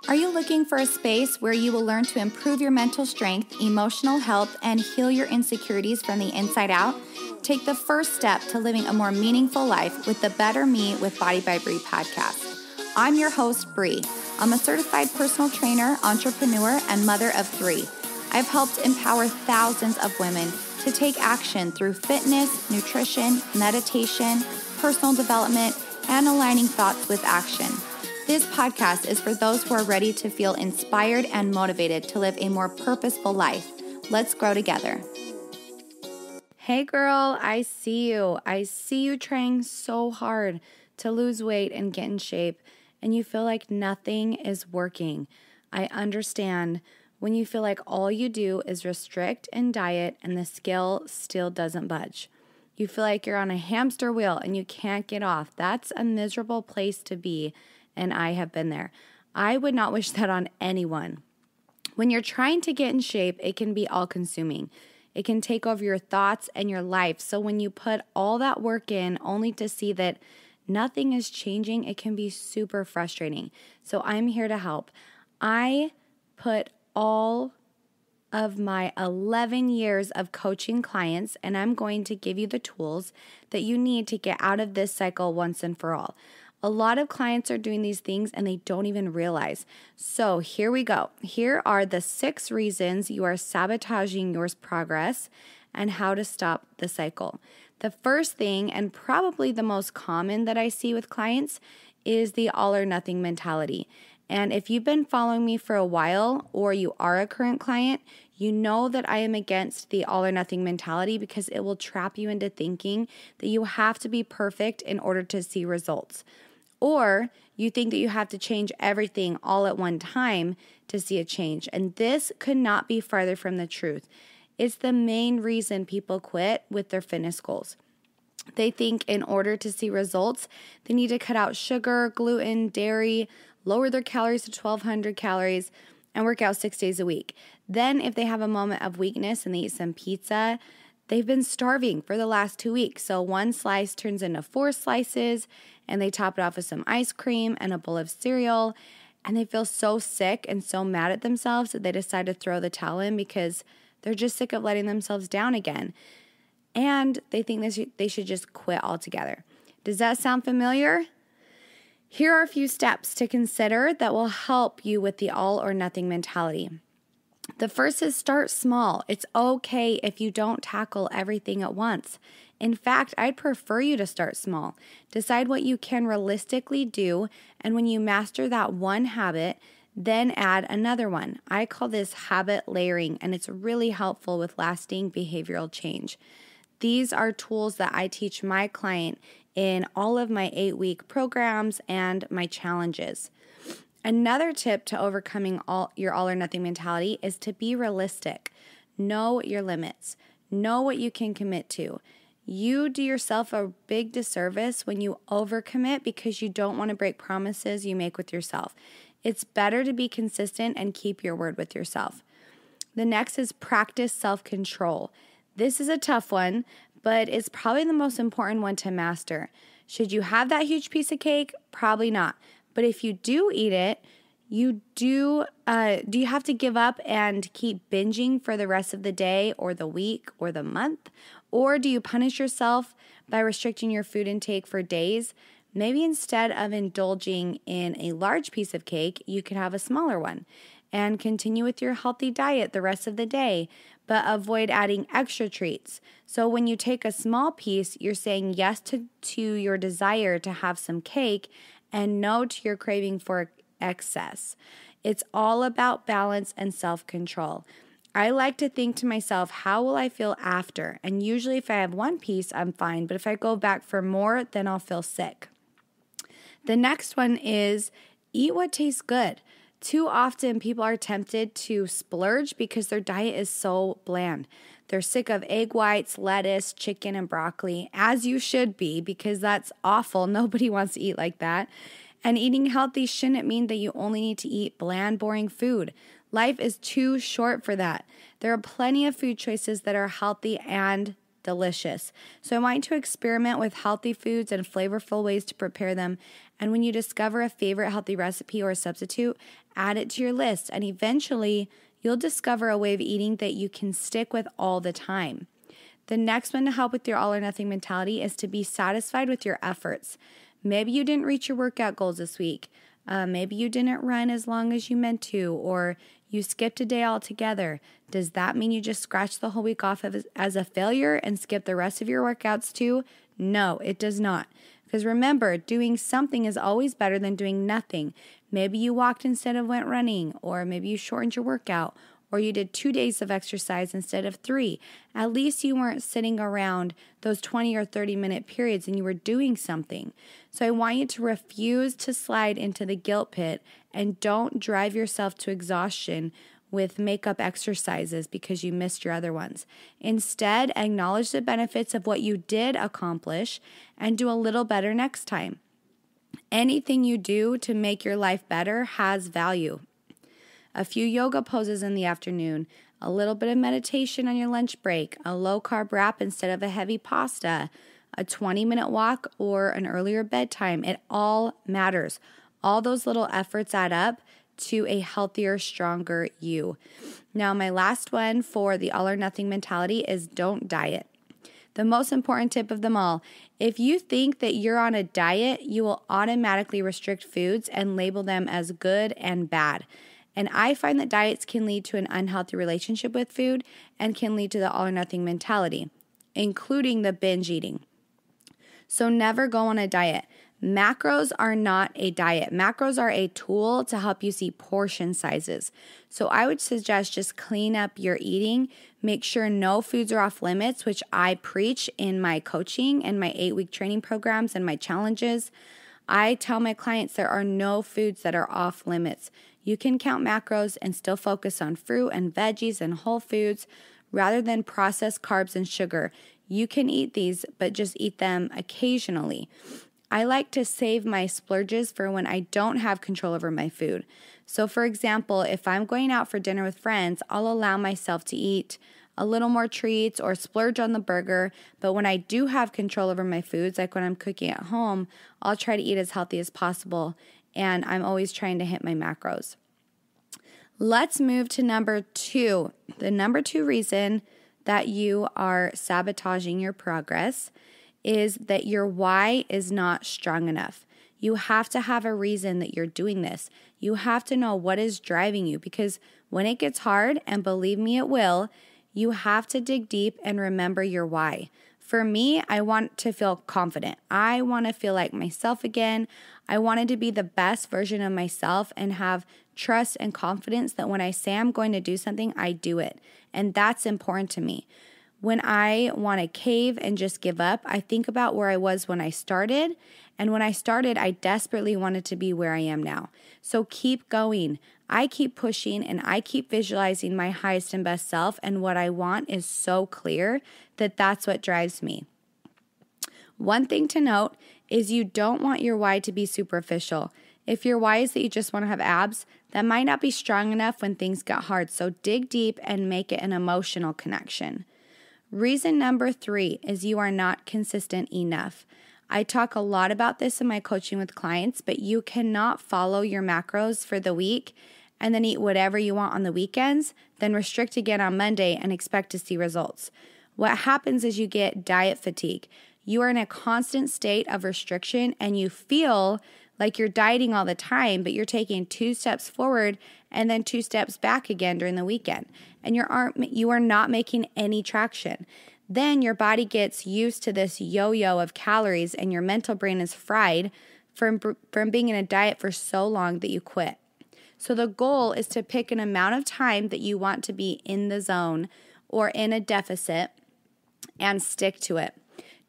Are you looking for a space where you will learn to improve your mental strength, emotional health, and heal your insecurities from the inside out? Take the first step to living a more meaningful life with the Better Me with Body by Bree podcast. I'm your host, Bree. I'm a certified personal trainer, entrepreneur, and mother of 3. I've helped empower thousands of women to take action through fitness, nutrition, meditation, personal development, and aligning thoughts with action. This podcast is for those who are ready to feel inspired and motivated to live a more purposeful life. Let's grow together. Hey girl, I see you. I see you trying so hard to lose weight and get in shape, and you feel like nothing is working. I understand when you feel like all you do is restrict and diet and the scale still doesn't budge. You feel like you're on a hamster wheel and you can't get off. That's a miserable place to be. And I have been there. I would not wish that on anyone. When you're trying to get in shape, it can be all-consuming. It can take over your thoughts and your life. So when you put all that work in only to see that nothing is changing, it can be super frustrating. So I'm here to help. I put all of my 11 years of coaching clients, and I'm going to give you the tools that you need to get out of this cycle once and for all. A lot of clients are doing these things and they don't even realize. So here we go. Here are the 6 reasons you are sabotaging your progress and how to stop the cycle. The first thing, and probably the most common that I see with clients, is the all or nothing mentality. And if you've been following me for a while or you are a current client, you know that I am against the all or nothing mentality because it will trap you into thinking that you have to be perfect in order to see results. Or you think that you have to change everything all at one time to see a change. And this could not be farther from the truth. It's the main reason people quit with their fitness goals. They think in order to see results, they need to cut out sugar, gluten, dairy, lower their calories to 1,200 calories, and work out 6 days a week. Then if they have a moment of weakness and they eat some pizza, they've been starving for the last 2 weeks. So 1 slice turns into 4 slices, and they top it off with some ice cream and a bowl of cereal, and they feel so sick and so mad at themselves that they decide to throw the towel in because they're just sick of letting themselves down again. And they think they should just quit altogether. Does that sound familiar? Here are a few steps to consider that will help you with the all or nothing mentality. The first is start small. It's okay if you don't tackle everything at once. In fact, I'd prefer you to start small. Decide what you can realistically do, and when you master that one habit, then add another one. I call this habit layering, and it's really helpful with lasting behavioral change. These are tools that I teach my client in all of my 8-week programs and my challenges. Another tip to overcoming your all or nothing mentality is to be realistic. Know your limits. Know what you can commit to. You do yourself a big disservice when you overcommit because you don't want to break promises you make with yourself. It's better to be consistent and keep your word with yourself. The next is practice self-control. This is a tough one, but it's probably the most important one to master. Should you have that huge piece of cake? Probably not. But if you do eat it, do you have to give up and keep binging for the rest of the day or the week or the month? Or do you punish yourself by restricting your food intake for days? Maybe instead of indulging in a large piece of cake, you could have a smaller one and continue with your healthy diet the rest of the day, but avoid adding extra treats. So when you take a small piece, you're saying yes to your desire to have some cake and no to your craving for excess. It's all about balance and self-control. I like to think to myself, how will I feel after? And usually if I have one piece, I'm fine. But if I go back for more, then I'll feel sick. The next one is eat what tastes good. Too often people are tempted to splurge because their diet is so bland. They're sick of egg whites, lettuce, chicken, and broccoli, as you should be, because that's awful. Nobody wants to eat like that. And eating healthy shouldn't mean that you only need to eat bland, boring food. Life is too short for that. There are plenty of food choices that are healthy and delicious. So I want you to experiment with healthy foods and flavorful ways to prepare them. And when you discover a favorite healthy recipe or a substitute, add it to your list. And eventually, you'll discover a way of eating that you can stick with all the time. The next one to help with your all or nothing mentality is to be satisfied with your efforts. Maybe you didn't reach your workout goals this week. Maybe you didn't run as long as you meant to, or you skipped a day altogether. Does that mean you just scratch the whole week off as a failure and skip the rest of your workouts too? No, it does not. Because remember, doing something is always better than doing nothing. Maybe you walked instead of went running, or maybe you shortened your workout, or you did 2 days of exercise instead of 3. At least you weren't sitting around those 20 or 30-minute periods and you were doing something. So I want you to refuse to slide into the guilt pit and don't drive yourself to exhaustion with makeup exercises because you missed your other ones. Instead, acknowledge the benefits of what you did accomplish and do a little better next time. Anything you do to make your life better has value. A few yoga poses in the afternoon, a little bit of meditation on your lunch break, a low-carb wrap instead of a heavy pasta, a 20-minute walk, or an earlier bedtime. It all matters. All those little efforts add up to a healthier, stronger you. Now, my last one for the all or nothing mentality is don't diet. The most important tip of them all, if you think that you're on a diet, you will automatically restrict foods and label them as good and bad. And I find that diets can lead to an unhealthy relationship with food and can lead to the all or nothing mentality, including the binge eating. So never go on a diet. Macros are not a diet. Macros are a tool to help you see portion sizes. So I would suggest just clean up your eating. Make sure no foods are off limits, which I preach in my coaching and my 8-week training programs and my challenges. I tell my clients there are no foods that are off limits. You can count macros and still focus on fruit and veggies and whole foods rather than processed carbs and sugar. You can eat these, but just eat them occasionally. I like to save my splurges for when I don't have control over my food. So for example, if I'm going out for dinner with friends, I'll allow myself to eat a little more treats or splurge on the burger. But when I do have control over my foods, like when I'm cooking at home, I'll try to eat as healthy as possible. And I'm always trying to hit my macros. Let's move to number 2. The number 2 reason that you are sabotaging your progress is that your why is not strong enough. You have to have a reason that you're doing this. You have to know what is driving you, because when it gets hard, and believe me it will, you have to dig deep and remember your why. For me, I want to feel confident. I want to feel like myself again. I wanted to be the best version of myself and have trust and confidence that when I say I'm going to do something, I do it. And that's important to me. When I want to cave and just give up, I think about where I was when I started. And when I started, I desperately wanted to be where I am now. So keep going. I keep pushing and I keep visualizing my highest and best self. And what I want is so clear that that's what drives me. One thing to note is you don't want your why to be superficial. If your why is that you just want to have abs, that might not be strong enough when things get hard. So dig deep and make it an emotional connection. Reason number 3 is you are not consistent enough. I talk a lot about this in my coaching with clients, but you cannot follow your macros for the week and then eat whatever you want on the weekends, then restrict again on Monday and expect to see results. What happens is you get diet fatigue. You are in a constant state of restriction and you feel like you're dieting all the time, but you're taking 2 steps forward and then 2 steps back again during the weekend. And you are not making any traction. Then your body gets used to this yo-yo of calories and your mental brain is fried from being in a diet for so long that you quit. So the goal is to pick an amount of time that you want to be in the zone or in a deficit and stick to it.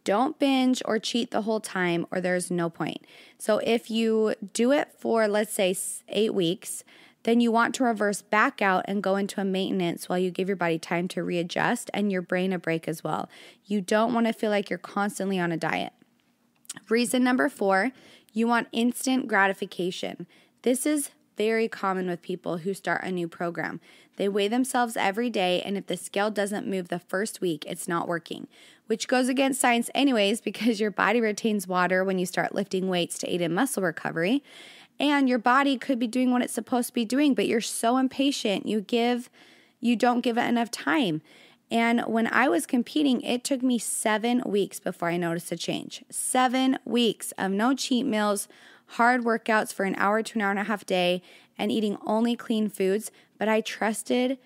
Don't binge or cheat the whole time or there's no point. So if you do it for, let's say, 8 weeks, then you want to reverse back out and go into a maintenance while you give your body time to readjust and your brain a break as well. You don't want to feel like you're constantly on a diet. Reason number 4, you want instant gratification. This is very common with people who start a new program. They weigh themselves every day, and if the scale doesn't move the first week, it's not working, which goes against science anyways, because your body retains water when you start lifting weights to aid in muscle recovery. And your body could be doing what it's supposed to be doing, but you're so impatient. You don't give it enough time. And when I was competing, it took me 7 weeks before I noticed a change. 7 weeks of no cheat meals, hard workouts for an hour to an hour and a half day, and eating only clean foods. But I trusted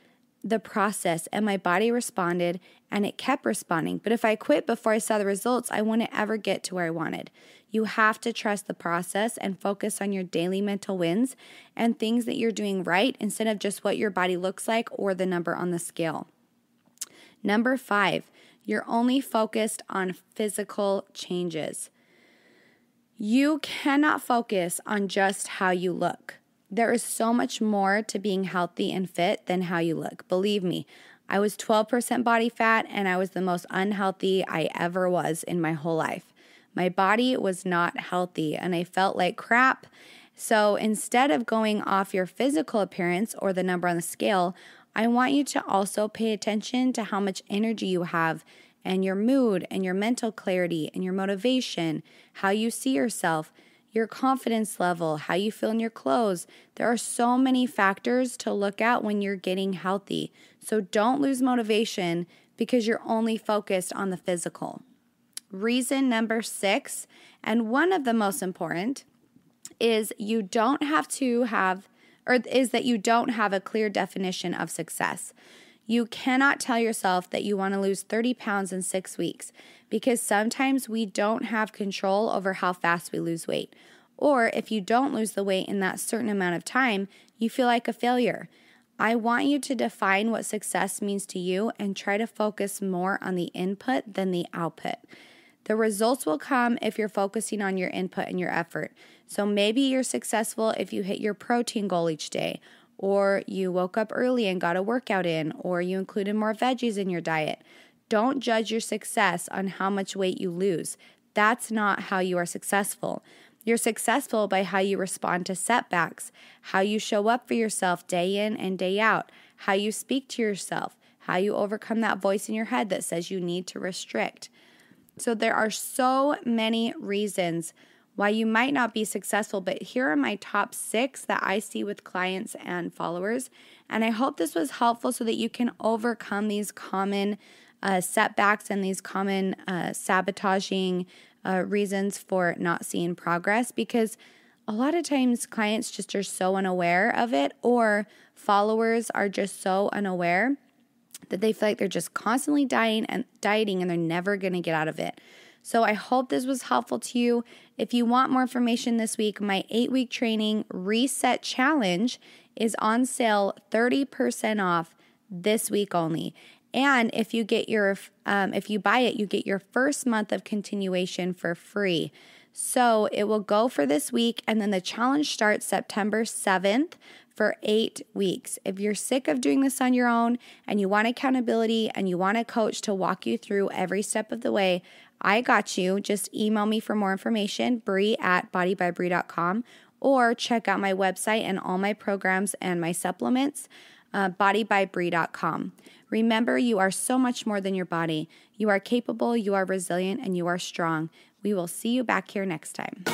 the process, and my body responded, and it kept responding. But if I quit before I saw the results, I wouldn't ever get to where I wanted. You have to trust the process and focus on your daily mental wins and things that you're doing right instead of just what your body looks like or the number on the scale. Number 5, you're only focused on physical changes. You cannot focus on just how you look. There is so much more to being healthy and fit than how you look. Believe me, I was 12% body fat and I was the most unhealthy I ever was in my whole life. My body was not healthy and I felt like crap. So instead of going off your physical appearance or the number on the scale, I want you to also pay attention to how much energy you have and your mood and your mental clarity and your motivation, how you see yourself, your confidence level, how you feel in your clothes. There are so many factors to look at when you're getting healthy. So don't lose motivation because you're only focused on the physical. Reason number 6, and one of the most important, is that you don't have a clear definition of success. You cannot tell yourself that you want to lose 30 pounds in 6 weeks because sometimes we don't have control over how fast we lose weight. Or if you don't lose the weight in that certain amount of time, you feel like a failure. I want you to define what success means to you and try to focus more on the input than the output. The results will come if you're focusing on your input and your effort. So maybe you're successful if you hit your protein goal each day, or you woke up early and got a workout in, or you included more veggies in your diet. Don't judge your success on how much weight you lose. That's not how you are successful. You're successful by how you respond to setbacks, how you show up for yourself day in and day out, how you speak to yourself, how you overcome that voice in your head that says you need to restrict. So there are so many reasons why you might not be successful, but here are my top 6 that I see with clients and followers. And I hope this was helpful so that you can overcome these common setbacks and these common sabotaging reasons for not seeing progress, because a lot of times clients just are so unaware of it, or followers are just so unaware that they feel like they're just constantly dieting and they're never going to get out of it. So I hope this was helpful to you. If you want more information this week, my 8-week training Reset Challenge is on sale 30% off this week only. And if you buy it, you get your first month of continuation for free. So it will go for this week, and then the challenge starts September 7th for 8 weeks. If you're sick of doing this on your own and you want accountability and you want a coach to walk you through every step of the way, I got you. Just email me for more information, Bree@bodybybree.com, or check out my website and all my programs and my supplements, bodybybree.com. Remember, you are so much more than your body. You are capable, you are resilient, and you are strong. We will see you back here next time.